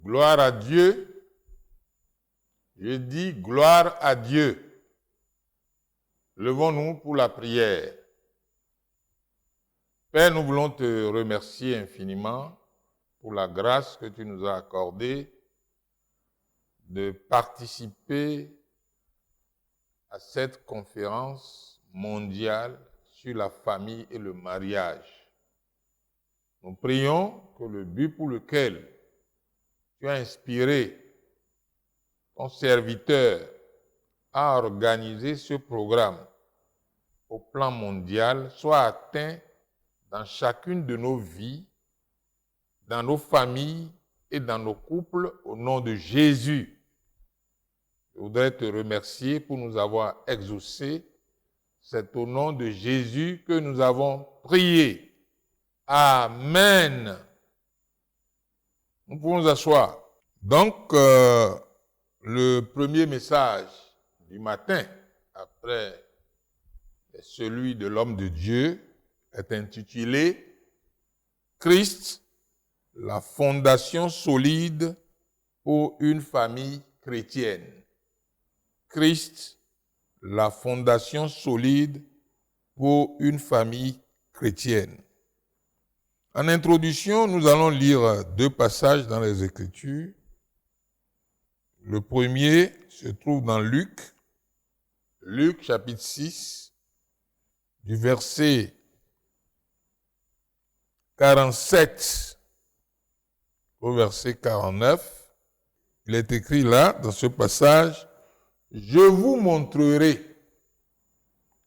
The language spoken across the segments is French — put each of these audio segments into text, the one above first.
Gloire à Dieu. Je dis gloire à Dieu. Levons-nous pour la prière. Père, nous voulons te remercier infiniment pour la grâce que tu nous as accordée de participer à cette conférence mondiale sur la famille et le mariage. Nous prions que le but pour lequel tu as inspiré ton serviteur à organiser ce programme au plan mondial soit atteint dans chacune de nos vies, dans nos familles et dans nos couples au nom de Jésus. Je voudrais te remercier pour nous avoir exaucés. C'est au nom de Jésus que nous avons prié. Amen. Nous pouvons nous asseoir. Donc, le premier message du matin, après celui de l'homme de Dieu, est intitulé « Christ, la fondation solide pour une famille chrétienne ». Christ, la fondation solide pour une famille chrétienne. En introduction, nous allons lire deux passages dans les Écritures. Le premier se trouve dans Luc chapitre 6, du verset 47 au verset 49. Il est écrit là, dans ce passage, « Je vous montrerai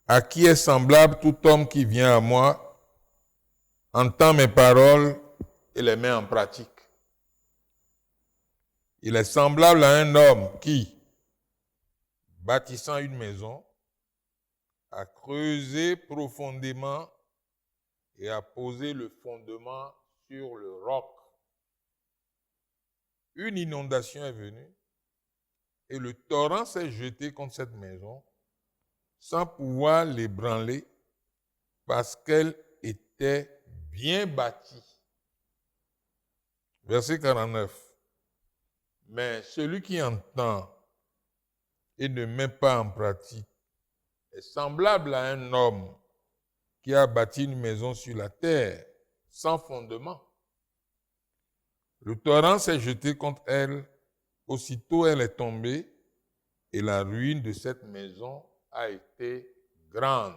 à qui est semblable tout homme qui vient à moi, entend mes paroles et les met en pratique. Il est semblable à un homme qui, bâtissant une maison, a creusé profondément et a posé le fondement sur le roc. Une inondation est venue et le torrent s'est jeté contre cette maison sans pouvoir l'ébranler parce qu'elle était bien bâtie. » Verset 49. Mais celui qui entend et ne met pas en pratique est semblable à un homme qui a bâti une maison sur la terre sans fondement. Le torrent s'est jeté contre elle, aussitôt elle est tombée et la ruine de cette maison a été grande.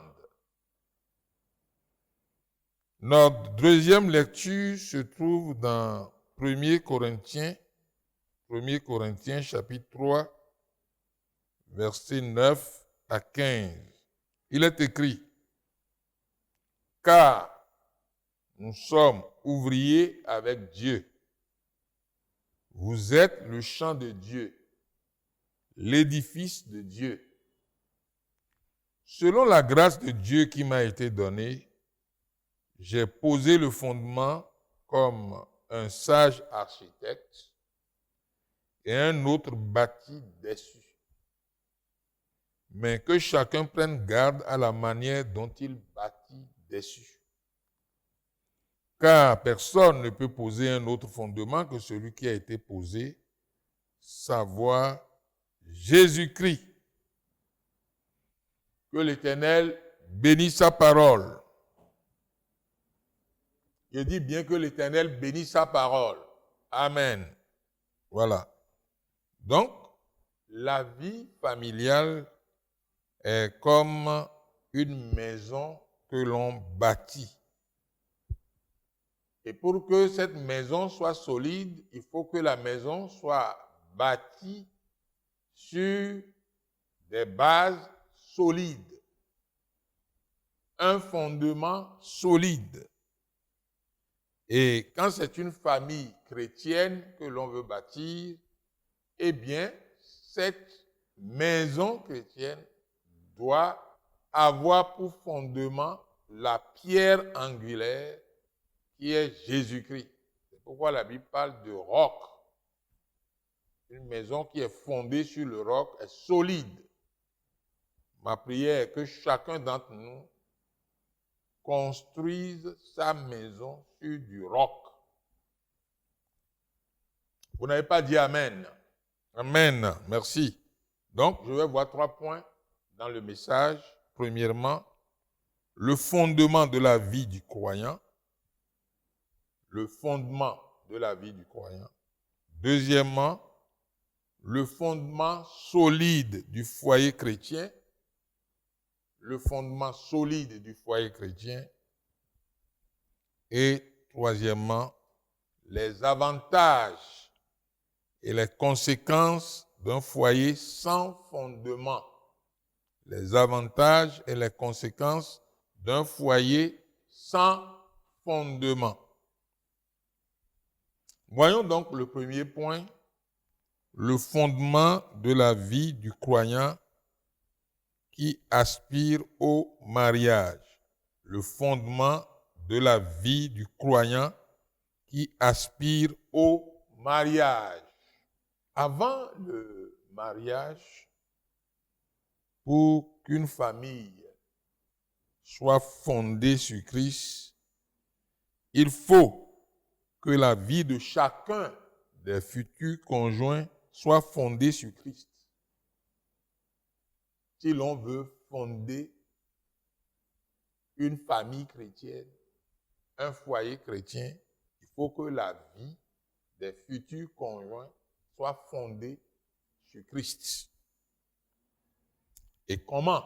Notre deuxième lecture se trouve dans 1 Corinthiens chapitre 3, versets 9 à 15. Il est écrit, « Car nous sommes ouvriers avec Dieu. Vous êtes le champ de Dieu, l'édifice de Dieu. Selon la grâce de Dieu qui m'a été donnée, j'ai posé le fondement comme un sage architecte et un autre bâti dessus. Mais que chacun prenne garde à la manière dont il bâtit dessus. Car personne ne peut poser un autre fondement que celui qui a été posé, savoir Jésus-Christ. Que l'Éternel bénisse sa parole. Je dis bien que l'Éternel bénisse sa parole. Amen. Voilà. Donc, la vie familiale est comme une maison que l'on bâtit. Et pour que cette maison soit solide, il faut que la maison soit bâtie sur des bases solides. Un fondement solide. Et quand c'est une famille chrétienne que l'on veut bâtir, eh bien, cette maison chrétienne doit avoir pour fondement la pierre angulaire qui est Jésus-Christ. C'est pourquoi la Bible parle de roc. Une maison qui est fondée sur le roc est solide. Ma prière est que chacun d'entre nous construise sa maison sur du roc. Vous n'avez pas dit Amen. Amen. Merci. Donc, je vais voir 3 points dans le message. Premièrement, le fondement de la vie du croyant. Le fondement de la vie du croyant. Deuxièmement, le fondement solide du foyer chrétien. Le fondement solide du foyer chrétien. Et troisièmement, les avantages et les conséquences d'un foyer sans fondement. Les avantages et les conséquences d'un foyer sans fondement. Voyons donc le premier point, le fondement de la vie du croyant qui aspire au mariage. Le fondement de la vie du croyant qui aspire au mariage. Avant le mariage, pour qu'une famille soit fondée sur Christ, il faut que la vie de chacun des futurs conjoints soit fondée sur Christ. Si l'on veut fonder une famille chrétienne, un foyer chrétien, il faut que la vie des futurs conjoints soit fondée sur Christ. Et comment?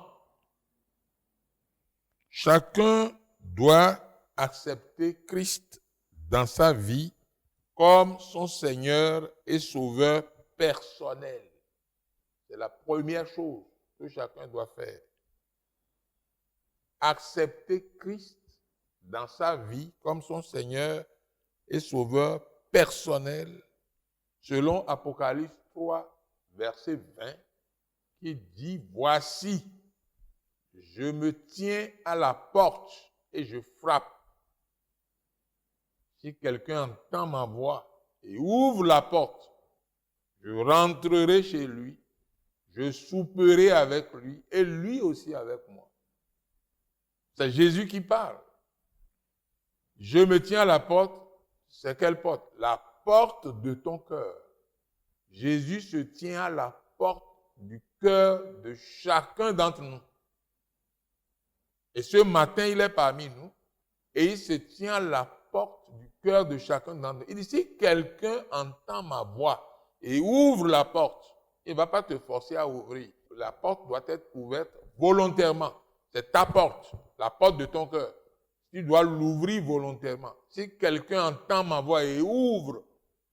Chacun doit accepter Christ dans sa vie comme son Seigneur et Sauveur personnel. C'est la première chose que chacun doit faire. Accepter Christ dans sa vie comme son Seigneur et Sauveur personnel, selon Apocalypse 3, verset 20, qui dit « Voici, je me tiens à la porte et je frappe. Si quelqu'un entend ma voix et ouvre la porte, je rentrerai chez lui, je souperai avec lui et lui aussi avec moi. » C'est Jésus qui parle. Je me tiens à la porte, c'est quelle porte? La porte de ton cœur. Jésus se tient à la porte du cœur de chacun d'entre nous. Et ce matin, il est parmi nous et il se tient à la porte du cœur de chacun d'entre nous. Il dit, si quelqu'un entend ma voix et ouvre la porte, il ne va pas te forcer à ouvrir. La porte doit être ouverte volontairement. C'est ta porte, la porte de ton cœur. Tu dois l'ouvrir volontairement. Si quelqu'un entend ma voix et ouvre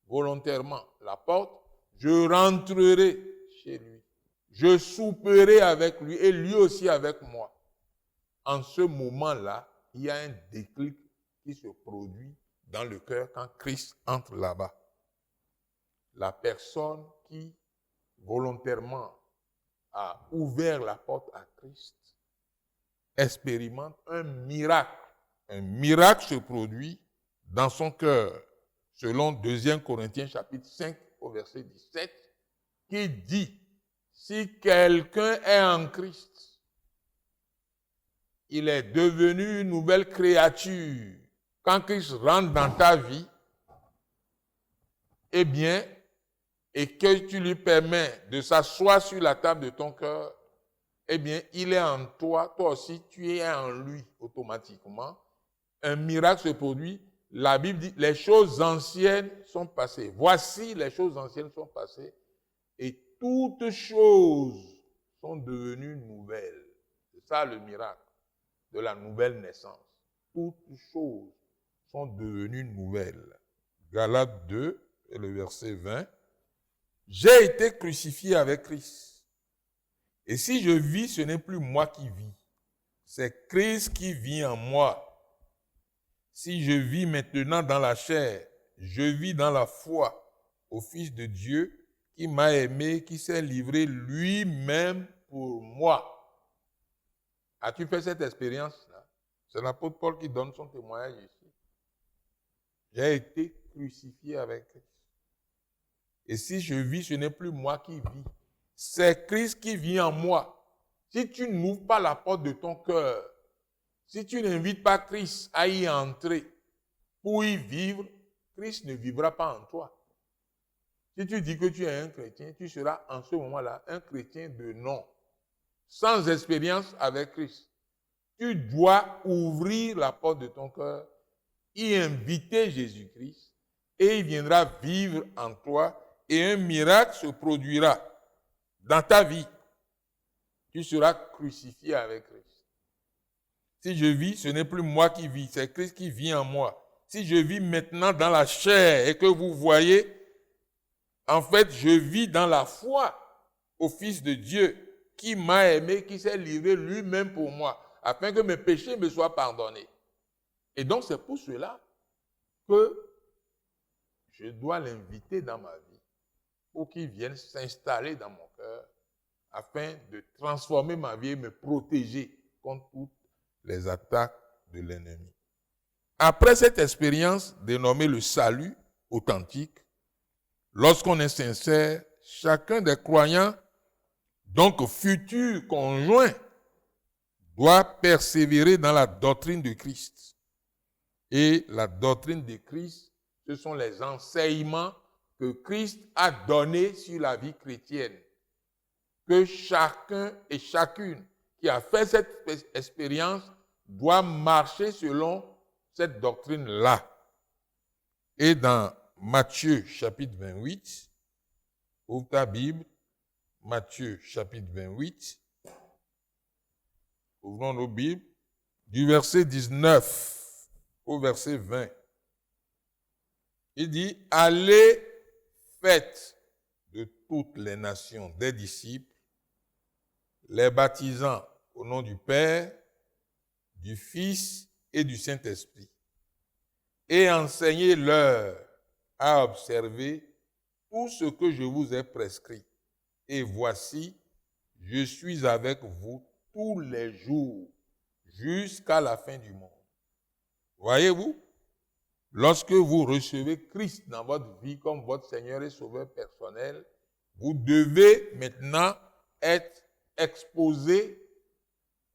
volontairement la porte, je rentrerai chez lui. Je souperai avec lui et lui aussi avec moi. En ce moment-là, il y a un déclic qui se produit dans le cœur quand Christ entre là-bas. La personne qui volontairement a ouvert la porte à Christ expérimente un miracle. Un miracle se produit dans son cœur, selon 2 Corinthiens chapitre 5 au verset 17, qui dit, si quelqu'un est en Christ, il est devenu une nouvelle créature. Quand Christ rentre dans ta vie, eh bien, et que tu lui permets de s'asseoir sur la table de ton cœur, eh bien, il est en toi, toi aussi, tu es en lui automatiquement. Un miracle se produit. La Bible dit, les choses anciennes sont passées. Voici, les choses anciennes sont passées et toutes choses sont devenues nouvelles. C'est ça le miracle de la nouvelle naissance. Toutes choses sont devenues nouvelles. Galates 2, et le verset 20. J'ai été crucifié avec Christ. Et si je vis, ce n'est plus moi qui vis. C'est Christ qui vit en moi. Si je vis maintenant dans la chair, je vis dans la foi au Fils de Dieu qui m'a aimé, qui s'est livré lui-même pour moi. As-tu fait cette expérience-là? C'est l'apôtre Paul qui donne son témoignage ici. J'ai été crucifié avec Christ. Et si je vis, ce n'est plus moi qui vis. C'est Christ qui vit en moi. Si tu n'ouvres pas la porte de ton cœur, si tu n'invites pas Christ à y entrer pour y vivre, Christ ne vivra pas en toi. Si tu dis que tu es un chrétien, tu seras en ce moment-là un chrétien de nom, sans expérience avec Christ. Tu dois ouvrir la porte de ton cœur, y inviter Jésus-Christ, et il viendra vivre en toi, et un miracle se produira dans ta vie. Tu seras crucifié avec Christ. Si je vis, ce n'est plus moi qui vis, c'est Christ qui vit en moi. Si je vis maintenant dans la chair et que vous voyez, en fait, je vis dans la foi au Fils de Dieu qui m'a aimé, qui s'est livré lui-même pour moi, afin que mes péchés me soient pardonnés. Et donc, c'est pour cela que je dois l'inviter dans ma vie pour qu'il vienne s'installer dans mon cœur afin de transformer ma vie et me protéger contre toutes les attaques de l'ennemi. Après cette expérience dénommée le salut authentique, lorsqu'on est sincère, chacun des croyants, donc futurs conjoints, doit persévérer dans la doctrine de Christ. Et la doctrine de Christ, ce sont les enseignements que Christ a donnés sur la vie chrétienne. Que chacun et chacune qui a fait cette expérience doit marcher selon cette doctrine-là. Et dans Matthieu chapitre 28, ouvre ta Bible, Matthieu chapitre 28, ouvrons nos Bibles, du verset 19 au verset 20. Il dit, allez, faites de toutes les nations des disciples, les baptisant au nom du Père, du Fils et du Saint-Esprit, et enseignez-leur à observer tout ce que je vous ai prescrit. Et voici, je suis avec vous tous les jours jusqu'à la fin du monde. Voyez-vous, lorsque vous recevez Christ dans votre vie comme votre Seigneur et Sauveur personnel, vous devez maintenant être exposé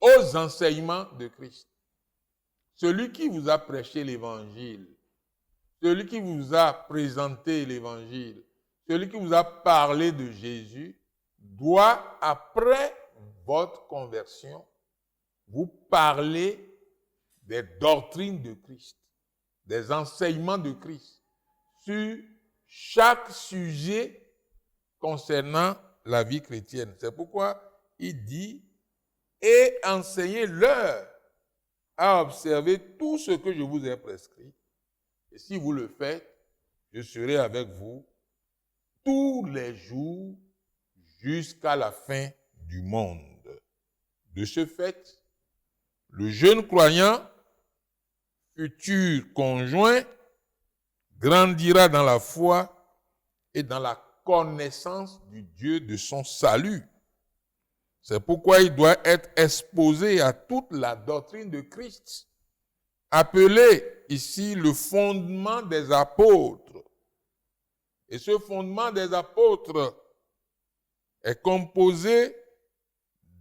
aux enseignements de Christ. Celui qui vous a prêché l'évangile, celui qui vous a présenté l'évangile, celui qui vous a parlé de Jésus, doit, après votre conversion, vous parler des doctrines de Christ, des enseignements de Christ, sur chaque sujet concernant la vie chrétienne. C'est pourquoi il dit, et enseignez-leur à observer tout ce que je vous ai prescrit. Et si vous le faites, je serai avec vous tous les jours jusqu'à la fin du monde. De ce fait, le jeune croyant, futur conjoint, grandira dans la foi et dans la connaissance du Dieu de son salut. C'est pourquoi il doit être exposé à toute la doctrine de Christ, appelé ici le fondement des apôtres. Et ce fondement des apôtres est composé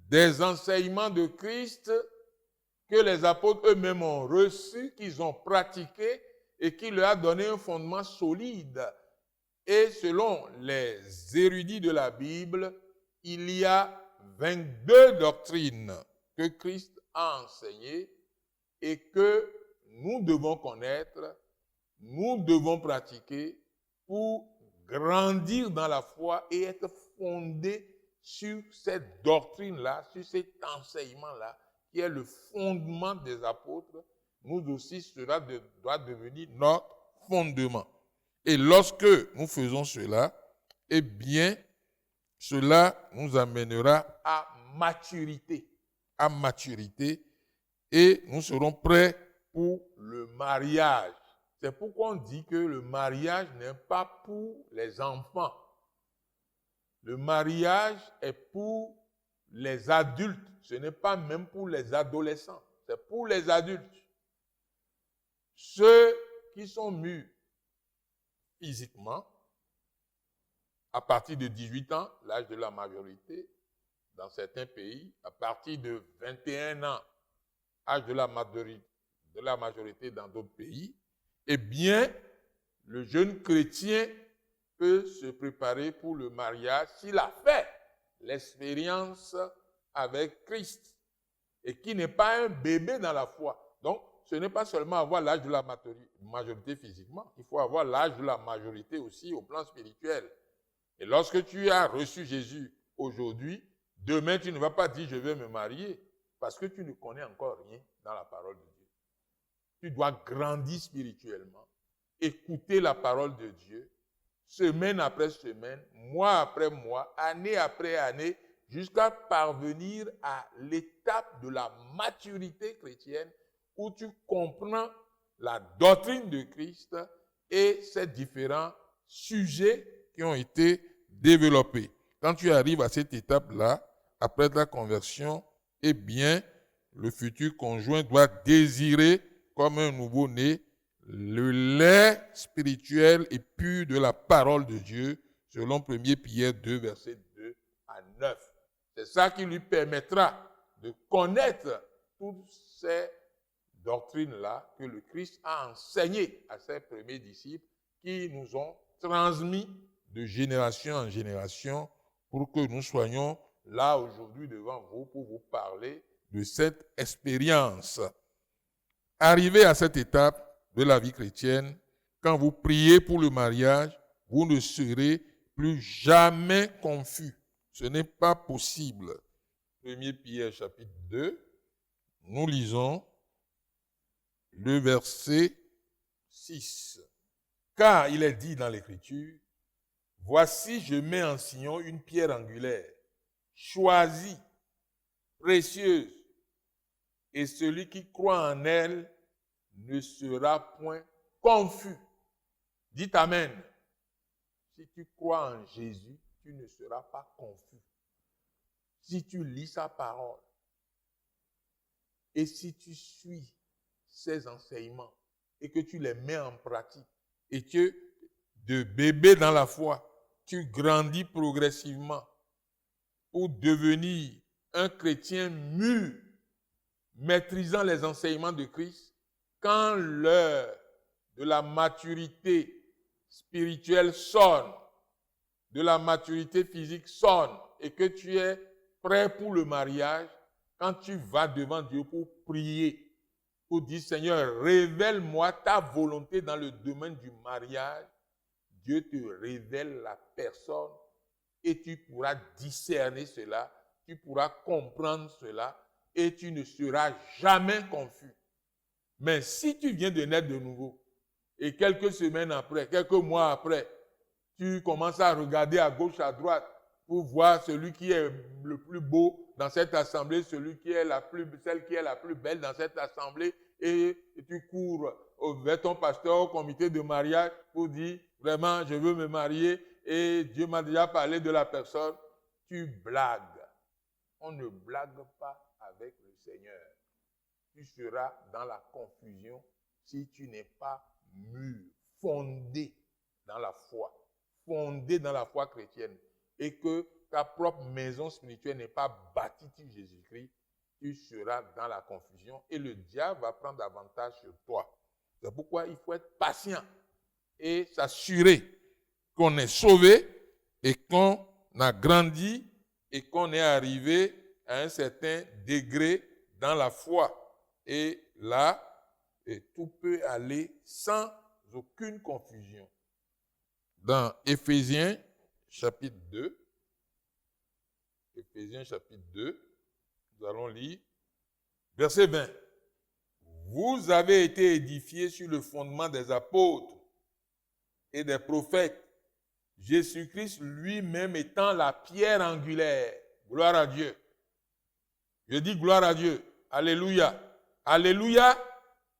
des enseignements de Christ que les apôtres eux-mêmes ont reçus, qu'ils ont pratiqués et qui leur a donné un fondement solide. Et selon les érudits de la Bible, il y a 22 doctrines que Christ a enseignées et que nous devons connaître, nous devons pratiquer pour grandir dans la foi et être fondés sur cette doctrine-là, sur cet enseignement-là, qui est le fondement des apôtres. Nous aussi, cela doit devenir notre fondement. Et lorsque nous faisons cela, eh bien, cela nous amènera à maturité, et nous serons prêts pour le mariage. C'est pourquoi on dit que le mariage n'est pas pour les enfants. Le mariage est pour les adultes. Ce n'est pas même pour les adolescents. C'est pour les adultes. Ceux qui sont mûrs physiquement, à partir de 18 ans, l'âge de la majorité, dans certains pays, à partir de 21 ans, âge de la majorité dans d'autres pays, eh bien, le jeune chrétien peut se préparer pour le mariage s'il a fait l'expérience avec Christ et qui n'est pas un bébé dans la foi. Donc, ce n'est pas seulement avoir l'âge de la majorité physiquement, il faut avoir l'âge de la majorité aussi au plan spirituel. Et lorsque tu as reçu Jésus aujourd'hui, demain tu ne vas pas dire je vais me marier parce que tu ne connais encore rien dans la parole de Dieu. Tu dois grandir spirituellement, écouter la parole de Dieu, semaine après semaine, mois après mois, année après année, jusqu'à parvenir à l'étape de la maturité chrétienne où tu comprends la doctrine de Christ et ces différents sujets qui ont été développés. Quand tu arrives à cette étape-là, après ta conversion, eh bien, le futur conjoint doit désirer, comme un nouveau-né, le lait spirituel et pur de la parole de Dieu, selon 1 Pierre 2, versets 2 à 9. C'est ça qui lui permettra de connaître toutes ces doctrines-là que le Christ a enseignées à ses premiers disciples qui nous ont transmis de génération en génération pour que nous soyons là aujourd'hui devant vous pour vous parler de cette expérience. Arrivé à cette étape de la vie chrétienne, quand vous priez pour le mariage, vous ne serez plus jamais confus. Ce n'est pas possible. 1 Pierre chapitre 2, nous lisons le verset 6. Car il est dit dans l'Écriture, « Voici, je mets en Sion une pierre angulaire, choisie, précieuse, et celui qui croit en elle ne sera point confus. » Dites Amen. Si tu crois en Jésus, tu ne seras pas confus. Si tu lis sa parole et si tu suis ses enseignements et que tu les mets en pratique et que de bébé dans la foi, tu grandis progressivement pour devenir un chrétien mûr, maîtrisant les enseignements de Christ, quand l'heure de la maturité spirituelle sonne, de la maturité physique sonne, et que tu es prêt pour le mariage, quand tu vas devant Dieu pour prier, pour dire, Seigneur, révèle-moi ta volonté dans le domaine du mariage, Dieu te révèle la personne et tu pourras discerner cela, tu pourras comprendre cela et tu ne seras jamais confus. Mais si tu viens de naître de nouveau et quelques semaines après, quelques mois après, tu commences à regarder à gauche, à droite pour voir celui qui est le plus beau dans cette assemblée, celle qui est la plus belle dans cette assemblée, et tu cours vers ton pasteur au comité de mariage pour dire, vraiment, je veux me marier et Dieu m'a déjà parlé de la personne. Tu blagues. On ne blague pas avec le Seigneur. Tu seras dans la confusion si tu n'es pas mûr, fondé dans la foi, fondé dans la foi chrétienne, et que ta propre maison spirituelle n'est pas bâtie sur Jésus-Christ, tu seras dans la confusion et le diable va prendre avantage sur toi. C'est pourquoi il faut être patient et s'assurer qu'on est sauvé et qu'on a grandi et qu'on est arrivé à un certain degré dans la foi. Et là, tout peut aller sans aucune confusion. Dans Éphésiens chapitre 2, nous allons lire verset 20. Vous avez été édifiés sur le fondement des apôtres et des prophètes, Jésus-Christ lui-même étant la pierre angulaire. Gloire à Dieu. Je dis gloire à Dieu. Alléluia. Alléluia.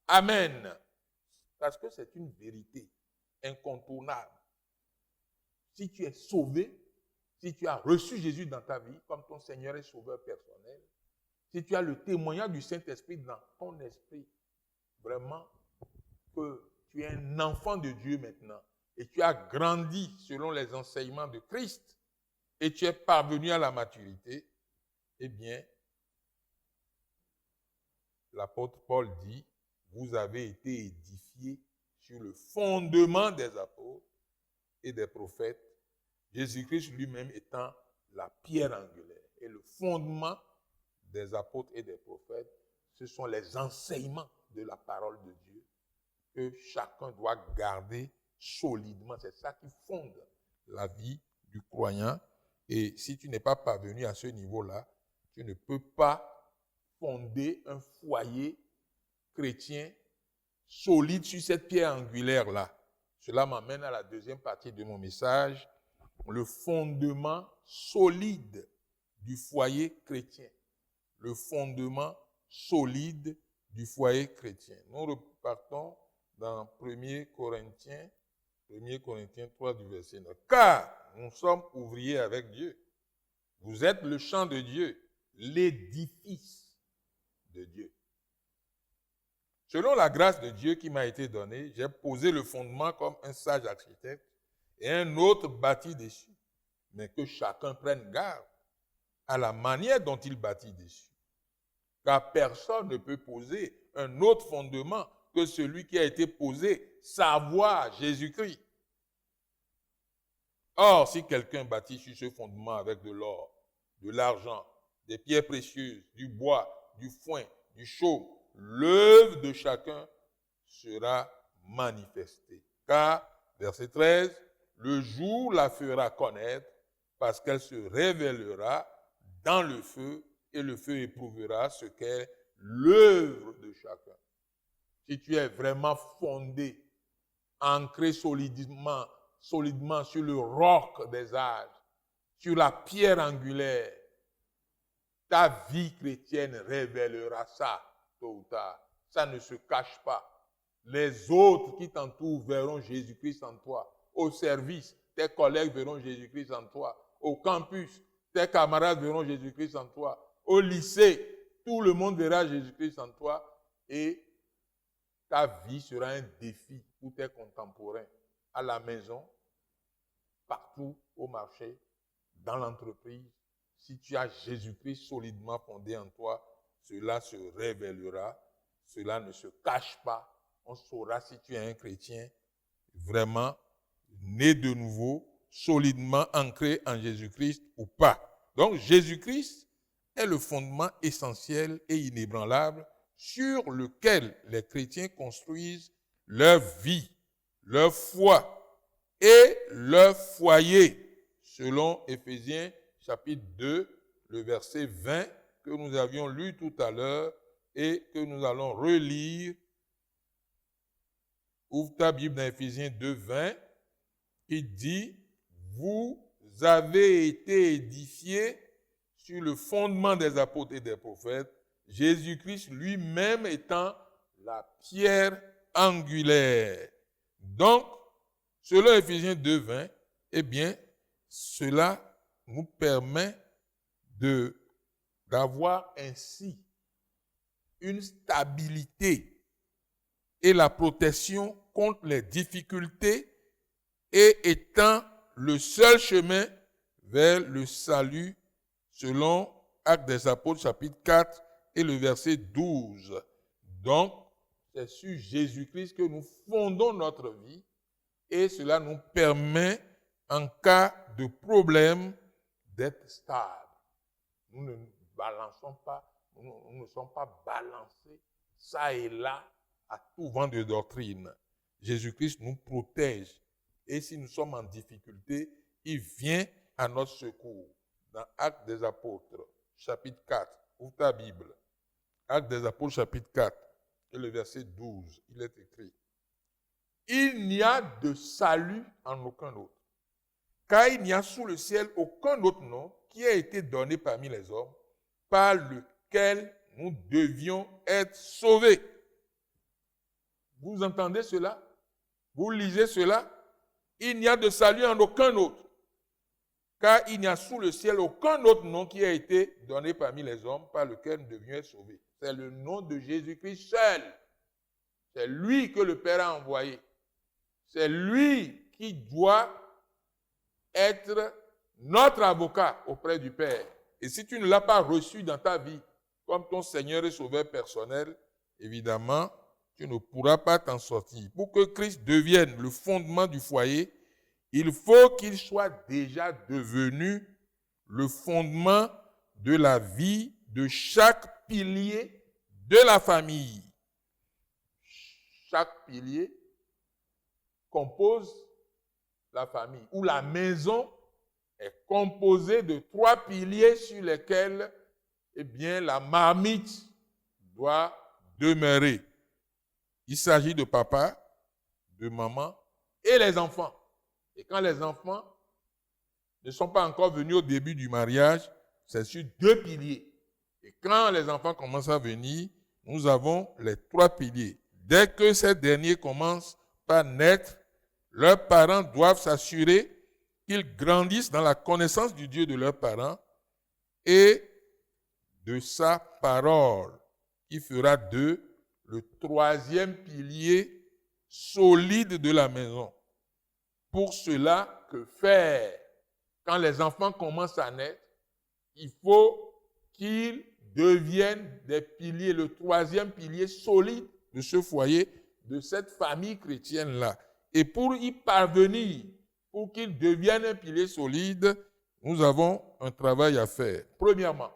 Amen. Parce que c'est une vérité incontournable. Si tu es sauvé, si tu as reçu Jésus dans ta vie comme ton Seigneur et Sauveur personnel, si tu as le témoignage du Saint-Esprit dans ton esprit, vraiment que tu es un enfant de Dieu maintenant et tu as grandi selon les enseignements de Christ et tu es parvenu à la maturité, eh bien, l'apôtre Paul dit, vous avez été édifiés sur le fondement des apôtres et des prophètes, Jésus-Christ lui-même étant la pierre angulaire. Et le fondement des apôtres et des prophètes, ce sont les enseignements de la parole de Dieu que chacun doit garder solidement. C'est ça qui fonde la vie du croyant. Et si tu n'es pas parvenu à ce niveau-là, tu ne peux pas fonder un foyer chrétien solide sur cette pierre angulaire-là. Cela m'amène à la deuxième partie de mon message, le fondement solide du foyer chrétien. Le fondement solide du foyer chrétien. Nous repartons dans 1 Corinthiens 3 du verset 9. Car nous sommes ouvriers avec Dieu. Vous êtes le champ de Dieu, l'édifice de Dieu. Selon la grâce de Dieu qui m'a été donnée, j'ai posé le fondement comme un sage architecte et un autre bâtit dessus. Mais que chacun prenne garde à la manière dont il bâtit dessus. Car personne ne peut poser un autre fondement que celui qui a été posé, savoir Jésus-Christ. Or, si quelqu'un bâtit sur ce fondement avec de l'or, de l'argent, des pierres précieuses, du bois, du foin, du chaume, l'œuvre de chacun sera manifestée. Car, verset 13, le jour la fera connaître parce qu'elle se révélera dans le feu et le feu éprouvera ce qu'est l'œuvre de chacun. Si tu es vraiment fondé, ancré solidement sur le roc des âges, sur la pierre angulaire, ta vie chrétienne révélera ça, tôt ou tard. Ça ne se cache pas. Les autres qui t'entourent verront Jésus-Christ en toi. Au service, tes collègues verront Jésus-Christ en toi. Au campus, tes camarades verront Jésus-Christ en toi. Au lycée, tout le monde verra Jésus-Christ en toi. Et ta vie sera un défi pour tes contemporains. À la maison, partout, au marché, dans l'entreprise. Si tu as Jésus-Christ solidement fondé en toi, cela se révélera. Cela ne se cache pas. On saura si tu es un chrétien vraiment né de nouveau, solidement ancré en Jésus-Christ ou pas. Donc, Jésus-Christ est le fondement essentiel et inébranlable sur lequel les chrétiens construisent leur vie, leur foi et leur foyer, selon Éphésiens chapitre 2, le verset 20 que nous avions lu tout à l'heure et que nous allons relire. Ouvre ta Bible dans Éphésiens 2, 20, qui dit « Vous avez été édifiés sur le fondement des apôtres et des prophètes, Jésus-Christ lui-même étant la pierre angulaire. » Donc, selon Éphésiens 2, 20, eh bien, cela nous permet d'avoir ainsi une stabilité et la protection contre les difficultés et étant le seul chemin vers le salut selon Actes des Apôtres chapitre 4 et le verset 12. Donc, c'est sur Jésus-Christ que nous fondons notre vie et cela nous permet en cas de problème d'être stable. Nous ne balançons pas, nous ne sommes pas balancés ça et là à tout vent de doctrine. Jésus-Christ nous protège. Et si nous sommes en difficulté, il vient à notre secours. Dans Actes des Apôtres, chapitre 4, ouvre ta Bible. Actes des Apôtres, chapitre 4, et le verset 12, il est écrit « Il n'y a de salut en aucun autre, car il n'y a sous le ciel aucun autre nom qui a été donné parmi les hommes, par lequel nous devions être sauvés. » Vous entendez cela? Vous lisez cela? Il n'y a de salut en aucun autre, car il n'y a sous le ciel aucun autre nom qui a été donné parmi les hommes par lequel nous devions être sauvés. C'est le nom de Jésus-Christ seul. C'est lui que le Père a envoyé. C'est lui qui doit être notre avocat auprès du Père. Et si tu ne l'as pas reçu dans ta vie comme ton Seigneur et Sauveur personnel, évidemment, tu ne pourras pas t'en sortir. Pour que Christ devienne le fondement du foyer, Il faut qu'il soit déjà devenu le fondement de la vie de chaque pilier de la famille. Chaque pilier compose la famille, ou la maison est composée de 3 piliers sur lesquels, eh bien, la marmite doit demeurer. Il s'agit de papa, de maman et les enfants. Et quand les enfants ne sont pas encore venus au début du mariage, c'est sur 2 piliers. Et quand les enfants commencent à venir, nous avons les 3 piliers. Dès que ces derniers commencent par naître, leurs parents doivent s'assurer qu'ils grandissent dans la connaissance du Dieu de leurs parents et de sa parole, qui fera d'eux le 3e pilier solide de la maison. Pour cela, que faire? Quand les enfants commencent à naître, il faut qu'ils deviennent des piliers, le 3e pilier solide de ce foyer, de cette famille chrétienne-là. Et pour y parvenir, pour qu'ils deviennent un pilier solide, nous avons un travail à faire. Premièrement,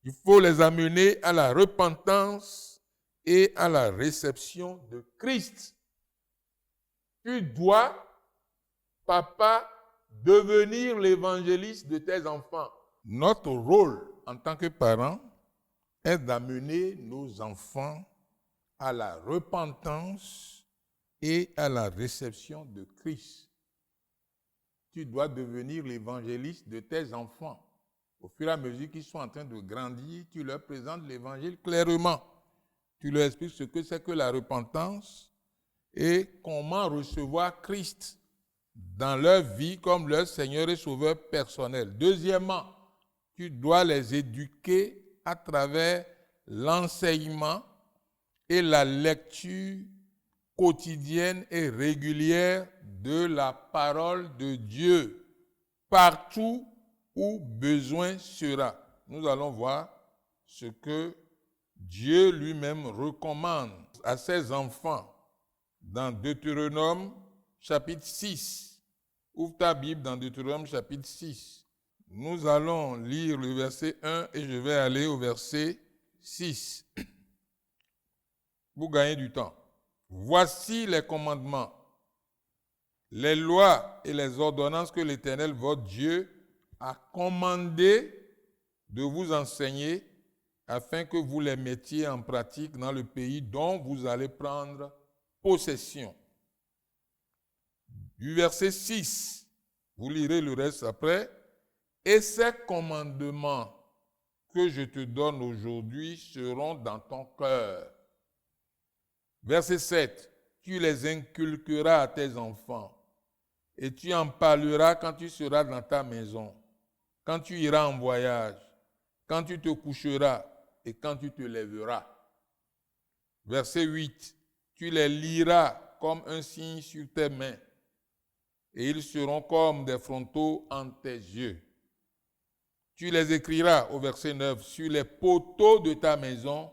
il faut les amener à la repentance et à la réception de Christ. Tu dois, papa, devenir l'évangéliste de tes enfants. Notre rôle en tant que parents est d'amener nos enfants à la repentance et à la réception de Christ. Tu dois devenir l'évangéliste de tes enfants. Au fur et à mesure qu'ils sont en train de grandir, tu leur présentes l'évangile clairement. Tu leur expliques ce que c'est que la repentance et comment recevoir Christ dans leur vie comme leur Seigneur et Sauveur personnel. Deuxièmement, tu dois les éduquer à travers l'enseignement et la lecture quotidienne et régulière de la parole de Dieu, partout où besoin sera. Nous allons voir ce que Dieu lui-même recommande à ses enfants dans Deutéronome chapitre 6. Ouvre ta Bible dans Deutéronome chapitre 6. Nous allons lire le verset 1 et je vais aller au verset 6. Pour gagner du temps. Voici les commandements, les lois et les ordonnances que l'Éternel, votre Dieu, a commandé de vous enseigner afin que vous les mettiez en pratique dans le pays dont vous allez prendre possession. Du verset 6, vous lirez le reste après. Et ces commandements que je te donne aujourd'hui seront dans ton cœur. Verset 7, tu les inculqueras à tes enfants et tu en parleras quand tu seras dans ta maison, quand tu iras en voyage, quand tu te coucheras et quand tu te lèveras. Verset 8, tu les liras comme un signe sur tes mains et ils seront comme des frontaux en tes yeux. Tu les écriras, au verset 9, sur les poteaux de ta maison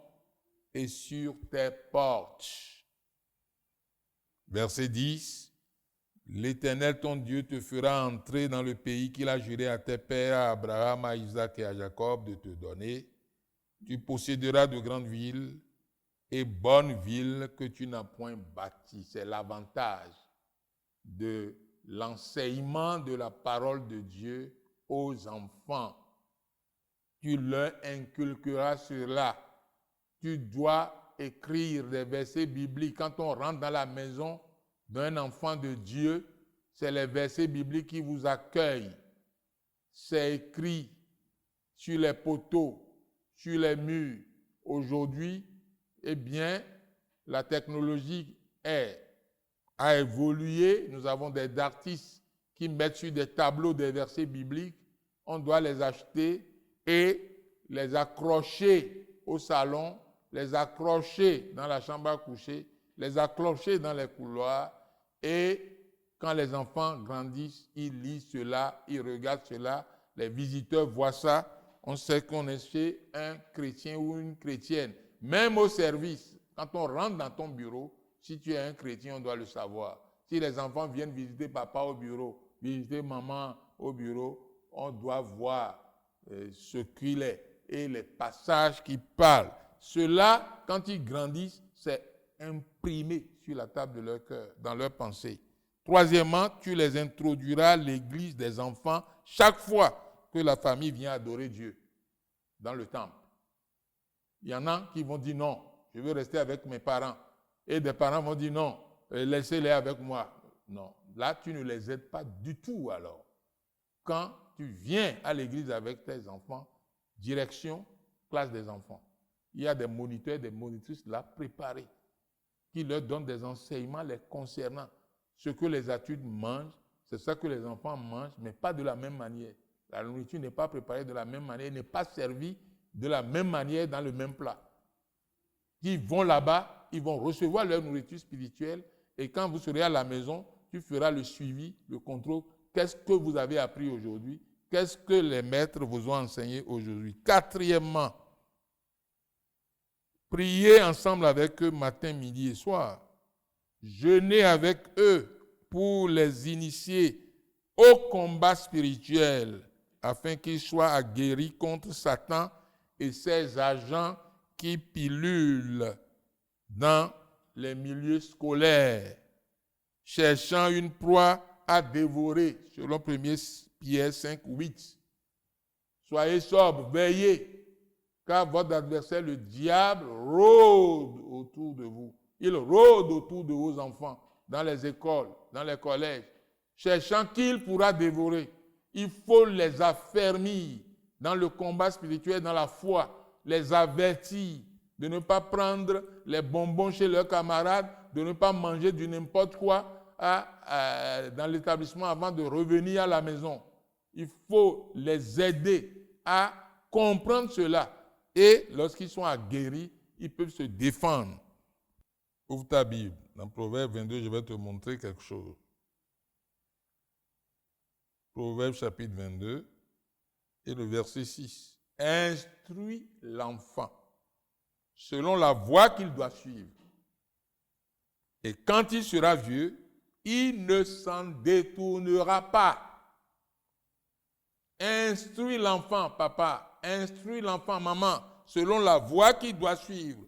et sur tes portes. Verset 10, l'Éternel ton Dieu te fera entrer dans le pays qu'il a juré à tes pères, à Abraham, à Isaac et à Jacob de te donner. Tu posséderas de grandes villes et bonnes villes que tu n'as point bâties. C'est l'avantage de l'enseignement de la parole de Dieu aux enfants. Tu leur inculqueras cela. Tu dois écrire des versets bibliques. Quand on rentre dans la maison d'un enfant de Dieu, c'est les versets bibliques qui vous accueillent. C'est écrit sur les poteaux, sur les murs. Aujourd'hui, eh bien, la technologie a évolué. Nous avons des artistes qui mettent sur des tableaux des versets bibliques. On doit les acheter et les accrocher au salon, les accrocher dans la chambre à coucher, les accrocher dans les couloirs. Et quand les enfants grandissent, ils lisent cela, ils regardent cela, les visiteurs voient ça, on sait qu'on est chez un chrétien ou une chrétienne. Même au service, quand on rentre dans ton bureau, si tu es un chrétien, on doit le savoir. Si les enfants viennent visiter papa au bureau, visiter maman au bureau, on doit voir ce qu'il est et les passages qui parlent. Cela, quand ils grandissent, c'est imprimé sur la table de leur cœur, dans leur pensée. Troisièmement, tu les introduiras à l'église des enfants chaque fois que la famille vient adorer Dieu dans le temple. Il y en a qui vont dire non, je veux rester avec mes parents. Et des parents vont dire non, laissez-les avec moi. Non, là, tu ne les aides pas du tout alors. Quand tu viens à l'église avec tes enfants, direction, classe des enfants. Il y a des moniteurs, des monitrices là préparés qui leur donnent des enseignements les concernant. Ce que les adultes mangent, c'est ça que les enfants mangent, mais pas de la même manière. La nourriture n'est pas préparée de la même manière, n'est pas servie de la même manière dans le même plat. Ils vont là-bas, ils vont recevoir leur nourriture spirituelle et quand vous serez à la maison, tu feras le suivi, le contrôle. Qu'est-ce que vous avez appris aujourd'hui? Qu'est-ce que les maîtres vous ont enseigné aujourd'hui? Quatrièmement, priez ensemble avec eux matin, midi et soir. Jeûnez avec eux pour les initier au combat spirituel afin qu'ils soient aguerris contre Satan et ses agents qui pilulent dans les milieux scolaires, cherchant une proie à dévorer, selon 1 Pierre 5, 8. Soyez sobres, veillez, car votre adversaire, le diable, rôde autour de vous. Il rôde autour de vos enfants, dans les écoles, dans les collèges, cherchant qui il pourra dévorer. Il faut les affermir dans le combat spirituel, dans la foi, les avertir de ne pas prendre les bonbons chez leurs camarades, de ne pas manger du n'importe quoi dans l'établissement avant de revenir à la maison. Il faut les aider à comprendre cela. Et lorsqu'ils sont aguerris, ils peuvent se défendre. Ouvre ta Bible. Dans Proverbe 22, je vais te montrer quelque chose. Proverbe chapitre 22 et le verset 6. Instruis l'enfant selon la voie qu'il doit suivre. Et quand il sera vieux, il ne s'en détournera pas. Instruis l'enfant, papa. Instruis l'enfant, maman, selon la voie qu'il doit suivre.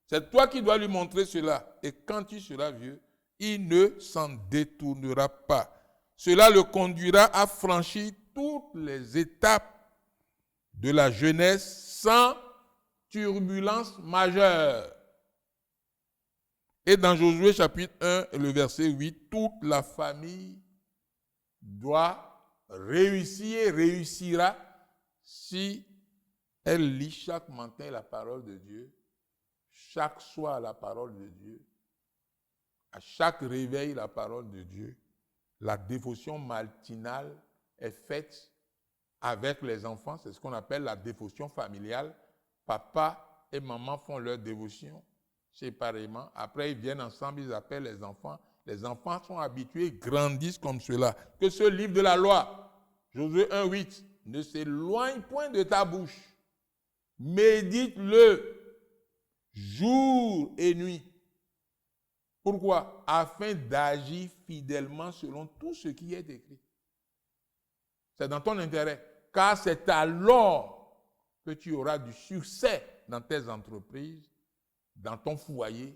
C'est toi qui dois lui montrer cela. Et quand il sera vieux, il ne s'en détournera pas. Cela le conduira à franchir toutes les étapes de la jeunesse sans turbulence majeure. Et dans Josué chapitre 1, le verset 8, toute la famille doit réussir et réussira si elle lit chaque matin la parole de Dieu, chaque soir la parole de Dieu, à chaque réveil la parole de Dieu. La dévotion matinale est faite avec les enfants, c'est ce qu'on appelle la dévotion familiale. Papa et maman font leur dévotion séparément. Après, ils viennent ensemble, ils appellent les enfants. Les enfants sont habitués, grandissent comme cela. Que ce livre de la loi, Josué 1, 8, ne s'éloigne point de ta bouche. Médite-le jour et nuit. Pourquoi? Afin d'agir fidèlement selon tout ce qui est écrit. C'est dans ton intérêt. Car c'est alors que tu auras du succès dans tes entreprises, dans ton foyer.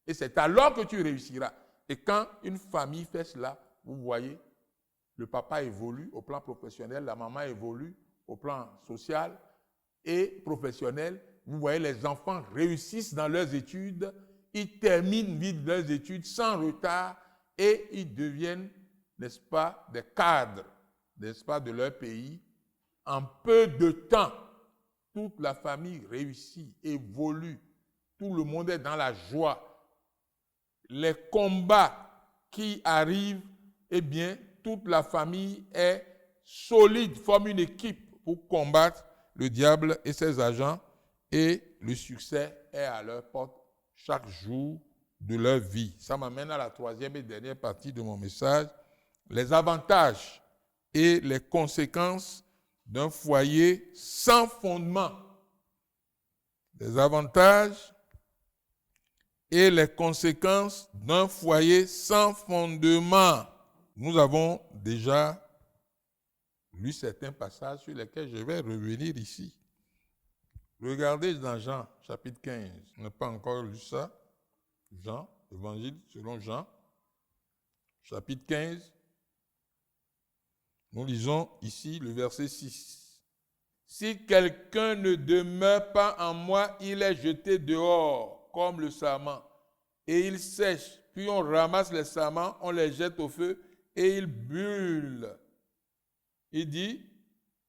Et c'est alors que tu réussiras. Et quand une famille fait cela, vous voyez, le papa évolue au plan professionnel, la maman évolue au plan social et professionnel. Vous voyez, les enfants réussissent dans leurs études, ils terminent vite leurs études sans retard et ils deviennent, n'est-ce pas, des cadres, n'est-ce pas, de leur pays. En peu de temps, toute la famille réussit, évolue, tout le monde est dans la joie. Les combats qui arrivent, eh bien, toute la famille est solide, forme une équipe pour combattre le diable et ses agents et le succès est à leur porte chaque jour de leur vie. Ça m'amène à la troisième et dernière partie de mon message, les avantages et les conséquences d'un foyer sans fondement. Les avantages et les conséquences d'un foyer sans fondement. Nous avons déjà lu certains passages sur lesquels je vais revenir ici. Regardez dans Jean, chapitre 15. On n'a pas encore lu ça. Jean, évangile selon Jean, chapitre 15. Nous lisons ici le verset 6. Si quelqu'un ne demeure pas en moi, il est jeté dehors comme le sarment, et il sèche. Puis on ramasse les sarments, on les jette au feu, et ils brûlent. Il dit,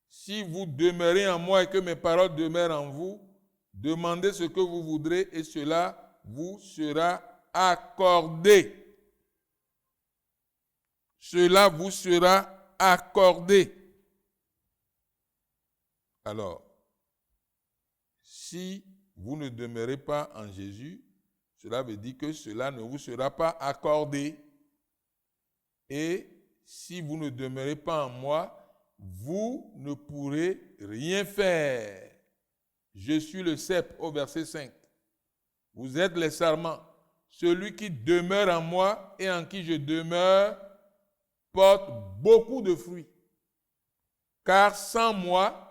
si vous demeurez en moi et que mes paroles demeurent en vous, demandez ce que vous voudrez et cela vous sera accordé. Cela vous sera accordé. Alors, si vous ne demeurez pas en Jésus, cela veut dire que cela ne vous sera pas accordé. Et si vous ne demeurez pas en moi, vous ne pourrez rien faire. Je suis le cep, au verset 5. Vous êtes les sarments. Celui qui demeure en moi et en qui je demeure porte beaucoup de fruits. Car sans moi,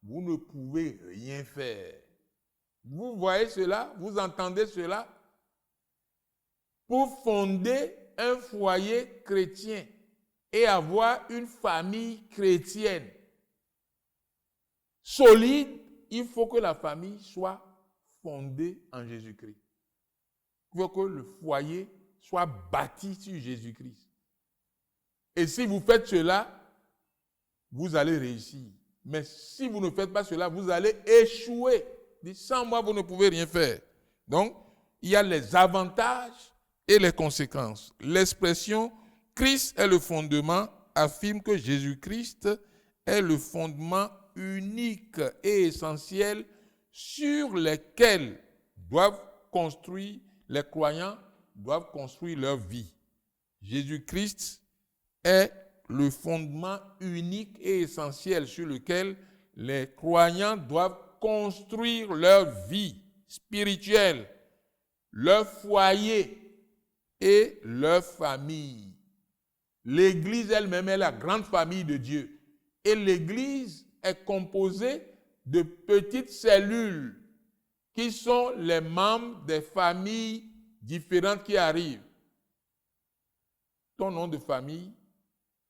vous ne pouvez rien faire. Vous voyez cela? Vous entendez cela? Pour fonder un foyer chrétien et avoir une famille chrétienne solide, il faut que la famille soit fondée en Jésus-Christ. Il faut que le foyer soit bâti sur Jésus-Christ. Et si vous faites cela, vous allez réussir. Mais si vous ne faites pas cela, vous allez échouer. Sans moi, vous ne pouvez rien faire. Donc, il y a les avantages et les conséquences. L'expression « Christ est le fondement » affirme que Jésus-Christ est le fondement unique et essentiel sur lequel les croyants doivent construire leur vie. Jésus-Christ est le fondement unique et essentiel sur lequel les croyants doivent construire leur vie spirituelle, leur foyer et leur famille. L'Église elle-même est la grande famille de Dieu. Et l'Église est composée de petites cellules qui sont les membres des familles différentes qui arrivent. Ton nom de famille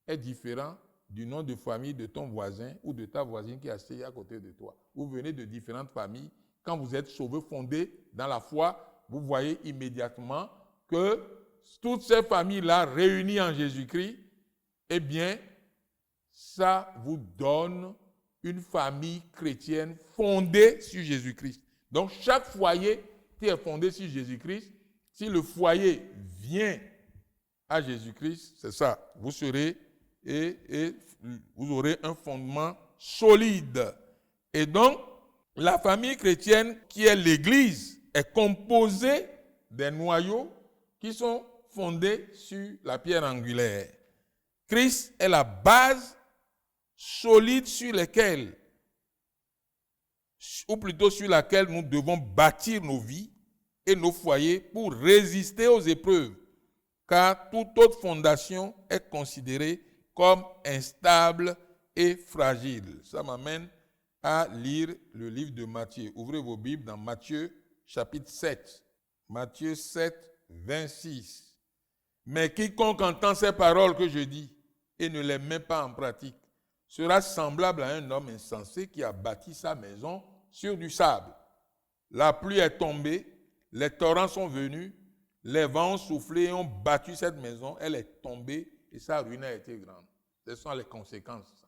est différent du nom de famille de ton voisin ou de ta voisine qui est assise à côté de toi. Vous venez de différentes familles. Quand vous êtes sauvés, fondés dans la foi, vous voyez immédiatement que toutes ces familles-là réunies en Jésus-Christ, eh bien, ça vous donne une famille chrétienne fondée sur Jésus-Christ. Donc, chaque foyer qui est fondé sur Jésus-Christ, si le foyer vient à Jésus-Christ, c'est ça, vous serez et vous aurez un fondement solide. Et donc, la famille chrétienne qui est l'Église est composée des noyaux qui sont fondés sur la pierre angulaire. Christ est la base solide sur laquelle nous devons bâtir nos vies et nos foyers pour résister aux épreuves, car toute autre fondation est considérée comme instable et fragile. Ça m'amène à lire le livre de Matthieu. Ouvrez vos Bibles dans Matthieu chapitre 7. Matthieu 7, 26. Mais quiconque entend ces paroles que je dis et ne les met pas en pratique sera semblable à un homme insensé qui a bâti sa maison sur du sable. La pluie est tombée, les torrents sont venus, les vents ont soufflé et ont battu cette maison. Elle est tombée et sa ruine a été grande. Ce sont les conséquences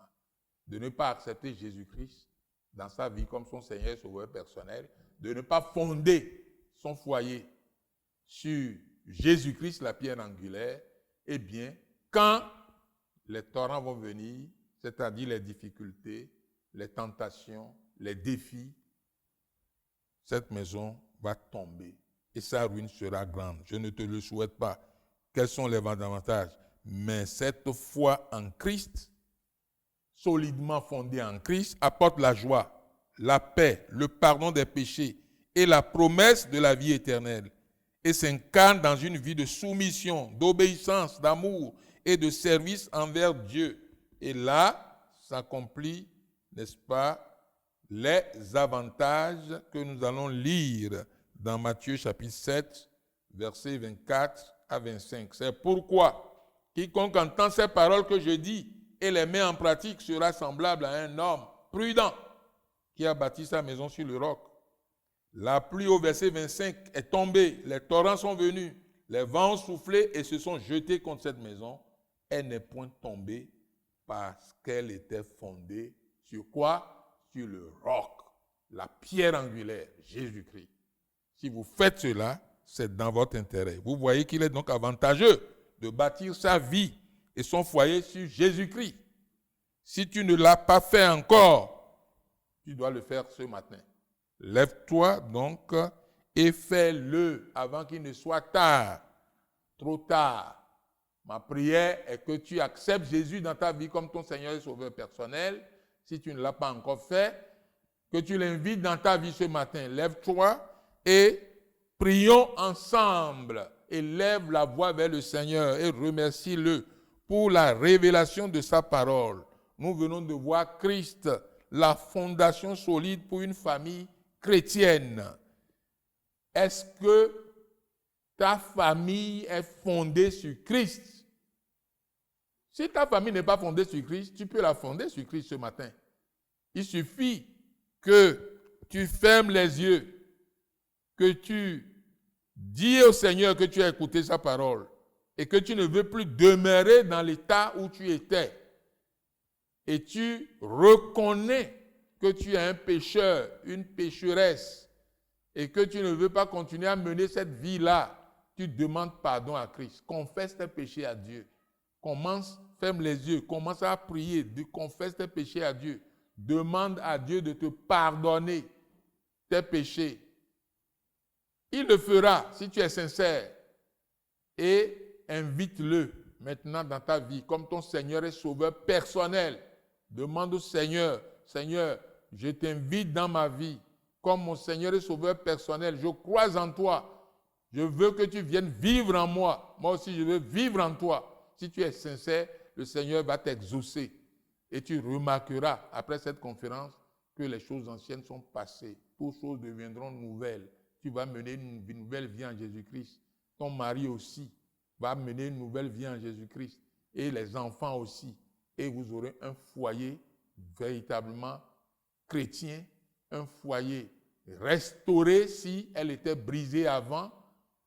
de ne pas accepter Jésus-Christ dans sa vie comme son Seigneur et Sauveur personnel, de ne pas fonder son foyer sur Jésus-Christ, la pierre angulaire. Eh bien, quand les torrents vont venir, c'est-à-dire les difficultés, les tentations, les défis, cette maison va tomber et sa ruine sera grande. Je ne te le souhaite pas. Quels sont les avantages? Mais cette foi en Christ, solidement fondée en Christ, apporte la joie, la paix, le pardon des péchés et la promesse de la vie éternelle. et s'incarne dans une vie de soumission, d'obéissance, d'amour et de service envers Dieu. Et là s'accomplit, n'est-ce pas, les avantages que nous allons lire dans Matthieu chapitre 7, versets 24 à 25. C'est pourquoi quiconque entend ces paroles que je dis et les met en pratique sera semblable à un homme prudent qui a bâti sa maison sur le roc. La pluie au verset 25 est tombée, les torrents sont venus, les vents ont soufflé et se sont jetés contre cette maison. Elle n'est point tombée parce qu'elle était fondée sur quoi? Sur le roc, la pierre angulaire, Jésus-Christ. Si vous faites cela, c'est dans votre intérêt. Vous voyez qu'il est donc avantageux de bâtir sa vie et son foyer sur Jésus-Christ. Si tu ne l'as pas fait encore, tu dois le faire ce matin. Lève-toi donc et fais-le avant qu'il ne soit tard, trop tard. Ma prière est que tu acceptes Jésus dans ta vie comme ton Seigneur et Sauveur personnel. Si tu ne l'as pas encore fait, que tu l'invites dans ta vie ce matin. Lève-toi et prions ensemble. Élève la voix vers le Seigneur et remercie-le pour la révélation de sa parole. Nous venons de voir Christ, la fondation solide pour une famille chrétienne. Est-ce que ta famille est fondée sur Christ? Si ta famille n'est pas fondée sur Christ, tu peux la fonder sur Christ ce matin. Il suffit que tu fermes les yeux, que tu dis au Seigneur que tu as écouté sa parole et que tu ne veux plus demeurer dans l'état où tu étais. Et tu reconnais que tu es un pécheur, une pécheresse, et que tu ne veux pas continuer à mener cette vie-là. Tu demandes pardon à Christ. Confesse tes péchés à Dieu. Ferme les yeux, commence à prier, confesse tes péchés à Dieu. Demande à Dieu de te pardonner tes péchés. Il le fera si tu es sincère. Et invite-le maintenant dans ta vie comme ton Seigneur et Sauveur personnel. Demande au Seigneur, Seigneur, je t'invite dans ma vie comme mon Seigneur et Sauveur personnel. Je crois en toi. Je veux que tu viennes vivre en moi. Moi aussi, je veux vivre en toi. Si tu es sincère, le Seigneur va t'exaucer. Et tu remarqueras, après cette conférence, que les choses anciennes sont passées. Toutes choses deviendront nouvelles. Tu vas mener une nouvelle vie en Jésus-Christ. Ton mari aussi va mener une nouvelle vie en Jésus-Christ. Et les enfants aussi. Et vous aurez un foyer véritablement chrétien, un foyer restauré. Si elle était brisée avant,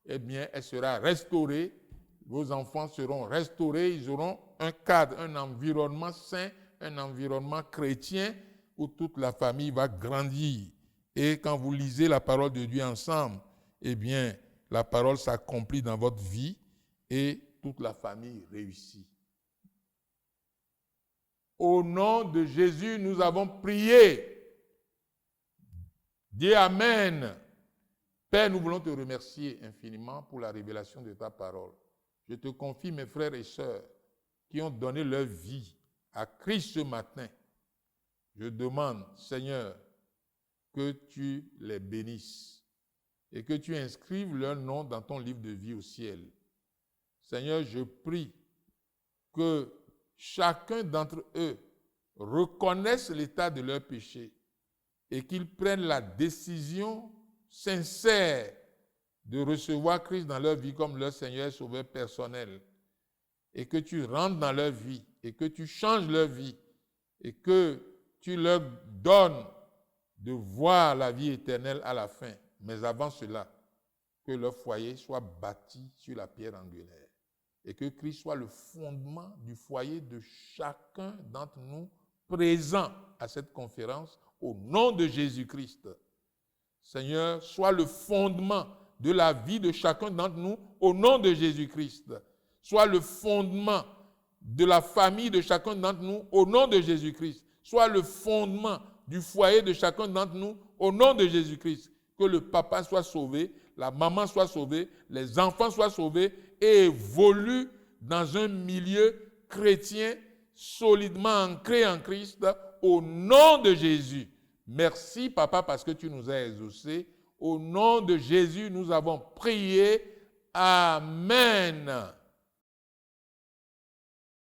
eh bien, elle sera restaurée. Vos enfants seront restaurés. Ils auront un cadre, un environnement sain, un environnement chrétien où toute la famille va grandir. Et quand vous lisez la parole de Dieu ensemble, eh bien, la parole s'accomplit dans votre vie et toute la famille réussit. Au nom de Jésus, nous avons prié. Dis Amen. Père, nous voulons te remercier infiniment pour la révélation de ta parole. Je te confie mes frères et sœurs qui ont donné leur vie à Christ ce matin. Je demande, Seigneur, que tu les bénisses et que tu inscrives leur nom dans ton livre de vie au ciel. Seigneur, je prie que chacun d'entre eux reconnaisse l'état de leur péché et qu'ils prennent la décision sincère de recevoir Christ dans leur vie comme leur Seigneur et Sauveur personnel, et que tu rentres dans leur vie et que tu changes leur vie et que tu leur donnes de voir la vie éternelle à la fin. Mais avant cela, que leur foyer soit bâti sur la pierre angulaire et que Christ soit le fondement du foyer de chacun d'entre nous présents à cette conférence au nom de Jésus-Christ. Seigneur, sois le fondement de la vie de chacun d'entre nous au nom de Jésus-Christ. Sois le fondement de la famille de chacun d'entre nous au nom de Jésus-Christ. Sois le fondement du foyer de chacun d'entre nous au nom de Jésus-Christ. Que le papa soit sauvé, la maman soit sauvée, les enfants soient sauvés et évoluent dans un milieu chrétien solidement ancré en Christ au nom de Jésus. Merci, Papa, parce que tu nous as exaucés. Au nom de Jésus, nous avons prié. Amen.